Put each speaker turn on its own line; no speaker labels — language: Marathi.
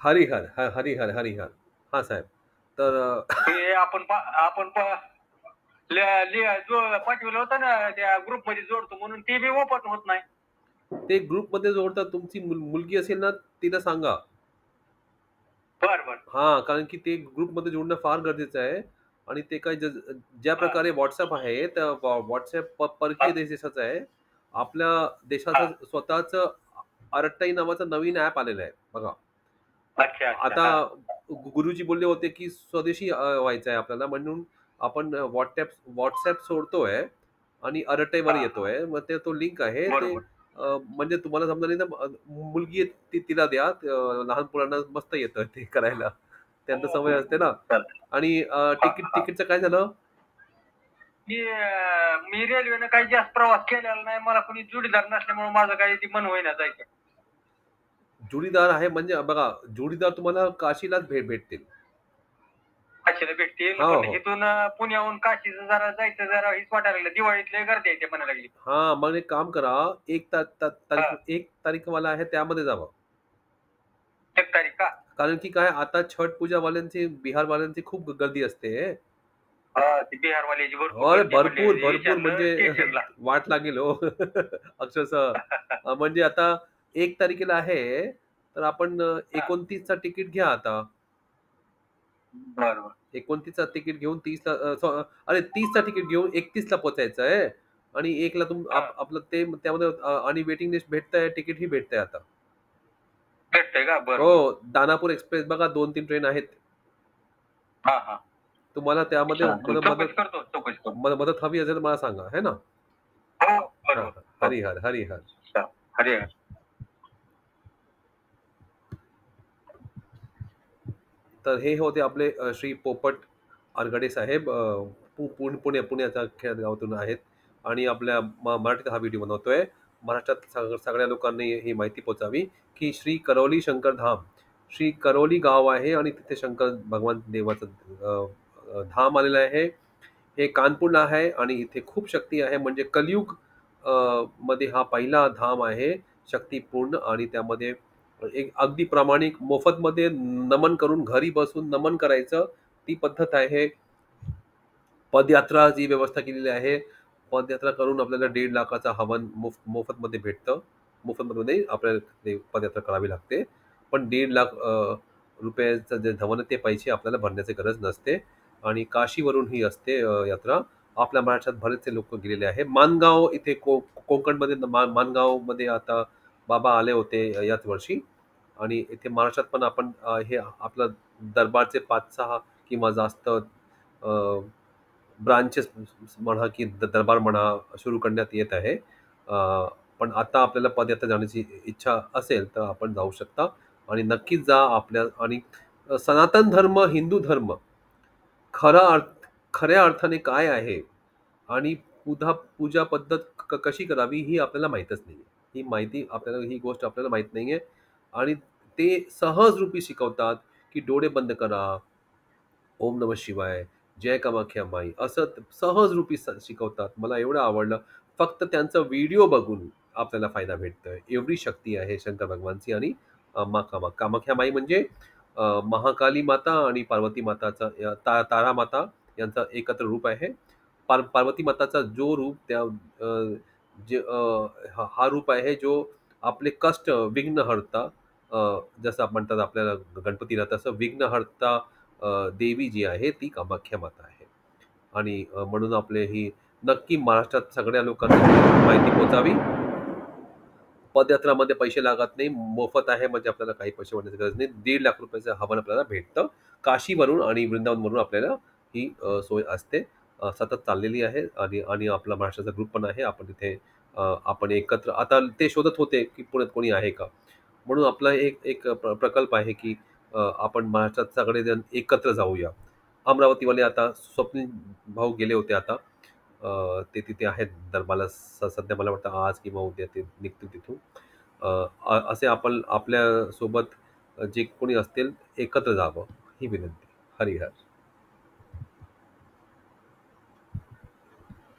हरिहर. हां साहेब. तर
ते पाठवलं होतं ना त्या ग्रुपमध्ये जोडतो म्हणून ते बी ओपन होत नाही.
ते ग्रुपमध्ये जोडता तुमची मुलगी असेल ना, तिला सांगा.
बरं.
हां, कारण की ते ग्रुपमध्ये जोडणं फार गरजेचं आहे आणि ते काय ज्या
हां,
प्रकारे WhatsApp आहे, तर WhatsApp परकीय
हां,
देशाचं आहे. आपल्या देशाचं
हां.
स्वतःचं अरट्टाई नावाचं नवीन ॲप आलेलं आहे बघा.
अच्छा.
आता
हां.
गुरुजी बोलले होते, की स्वदेशी व्हायचं आहे आपल्याला म्हणून आपण WhatsApp सोडतोय आणि अरट्टेवर
हां, हां.
येतोय. मग तो लिंक आहे ते
बरोबर.
म्हणजे तुम्हाला समजा नाही तर मुलगी आहे तिला द्या. लहान मुलांना मस्त येतं ते करायला. त्यांना
हो,
सवय
हो,
असते
हो.
ना.
चालतंय.
आणि
हां, हां.
तिकीटचं काय झालं?
मी रेल्वेनं काही जास्त प्रवास केलेला नाही. मला कोणी जोडीदार नसल्यामुळे माझं काही ते मन होईना जायचं.
जोडीदार आहे म्हणजे बघा, जोडीदार तुम्हाला काशीलाच भेटतील.
काशीला भेटतील,
हो,
पण
हो.
इथून पुण्याहून काशीचं जरा जायचं जरा हेच वाटायला लागलं. दिवाळीत लय गर्दी आहे ते म्हणायला लागली.
हां, मग एक काम करा. 1 तारीख
हां,
1 तारीखवाला आहे त्यामध्ये जावं.
1 तारीख का?
कारण की काय आता छठ पूजावाल्यांची, बिहारवाल्यांची खूप गर्दी असते.
हां, ती बिहारवाल्याची भरपूर
अरे
गर्दी म्हणले
भरपूर
याच्यातनं
म्हणजे
स्टेशनला.
वाट लागेल हो. अक्षरशः म्हणजे आता 1 तारखेला आहे, तर आपण
हां,
29चा तिकीट घ्या आता.
बरं.
29चा तिकीट घेऊन 30ला अरे 30चा तिकीट घेऊन 31ला पोहोचायचं आहे आणि 1ला
हां,
आपलं ते त्यामध्ये आणि वेटिंग लिस्ट भेटतंय, तिकीटही भेटतंय आता.
भेटतंय का?
हो,
बरं.
दानापूर एक्सप्रेस बघा 2-3 ट्रेन आहेत.
हां.
तुम्हाला त्यामध्ये
चालतंय. चौकशी करतो.
मदत हवी असेल तर मला सांगा, आहे ना?
हो,
हां,
बरोबर.
हां.
हो.
हरिहर.
अरे
तर हे होते आपले श्री पोपट आरगडे साहेब पुण्याच्या खेड्यात गावातून आहेत आणि आपल्या मराठीत हा व्हिडिओ बनवतोय. महाराष्ट्रात सगळ्या लोकांनी ही माहिती पोहोचावी, की श्री करौली शंकर धाम. श्री करौली गाव आहे आणि तिथे शंकर भगवान देवाचं धाम आलेलं आहे. हे कानपूरला आहे आणि इथे खूप शक्ती आहे म्हणजे कलियुग मध्ये हा पहिला धाम आहे शक्तिपूर्ण आणि त्यामध्ये एक अगदी प्रामाणिक मोफतमध्ये नमन करून घरी बसून नमन करायचं ती पद्धत आहे. पदयात्रा जी व्यवस्था केलेली आहे, पदयात्रा करून आपल्याला 1.5 लाखाचा हवन मोफतमध्ये भेटतं. मोफतमध्ये आपल्याला ते पदयात्रा करावी लागते. पण 1.5 लाख रुपयाचं जे हवन आहे ते पैसे आपल्याला भरण्याची गरज नसते आणि काशीवरून ही असते यात्रा. आपल्या महाराष्ट्रात बरेचसे लोकं गेलेले आहे. माणगाव इथे कोकणमध्ये माणगावमध्ये आता बाबा आले होते याच वर्षी आणि इथे महाराष्ट्रात पण आपण हे आपलं दरबारचे 5-6 किंवा जास्त ब्रांचेस म्हणा की दरबार म्हणा सुरू करण्यात येत आहे. पण आता आपल्याला पदयात्रा जाण्याची इच्छा असेल तर आपण जाऊ शकता आणि नक्कीच जा आपल्या आणि सनातन धर्म, हिंदू धर्म खरा खऱ्या अर्थाने काय आहे आणि पूजा पद्धत कशी करावी ही आपल्याला माहीतच नाहीये. ही माहिती आपल्याला ही गोष्ट आपल्याला माहीत नाहीये आणि ते सहजरूपी शिकवतात, की डोळे बंद करा, ओम नमः शिवाय, जय कामाख्या माई असं सहजरूपी शिकवतात. मला एवढं आवडलं. फक्त त्यांचा व्हिडिओ बघून आपल्याला फायदा भेटतोय. एवढी शक्ती आहे शंकर भगवानची आणि कामाख्या माई म्हणजे महाकाली माता आणि पार्वती माताचा तारा माता यांचं एकत्र रूप आहे. पार्वती माताचा जो रूप त्या जे हा रूप आहे जो आपले कष्ट विघ्नहर्ता जसं आपण म्हणतात आपल्याला गणपतीला तसं विघ्नहर्ता देवी जी आहे ती कामाख्या माता आहे. आणि म्हणून आपले ही नक्की महाराष्ट्रात सगळ्या लोकांना माहिती पोहोचावी. पदयात्रामध्ये पैसे लागत नाही. मोफत आहे म्हणजे आपल्याला काही पैसे भरण्याची गरज नाही. 1.5 लाख रुपयाचं हवन आपल्याला भेटतं. काशीवरून आणि वृंदावनवरून आपल्याला ही सोय असते. सतत चाललेली आहे आणि आणि आपला महाराष्ट्राचा ग्रुप पण आहे. आपण तिथे आपण एकत्र आता ते शोधत होते, की पुण्यात कोणी आहे का? म्हणून आपला एक एक प्रकल्प आहे, की आपण महाराष्ट्रात सगळेजण एकत्र जाऊया. अमरावतीवाले आता स्वप्नील भाऊ गेले होते आता. ते तिथे आहेत दरबारला सध्या मला वाटतं आज किंवा उद्या ते निघतील तिथून. असे आपण आपल्यासोबत जे कोणी असतील एकत्र जावं ही विनंती. हरिहर.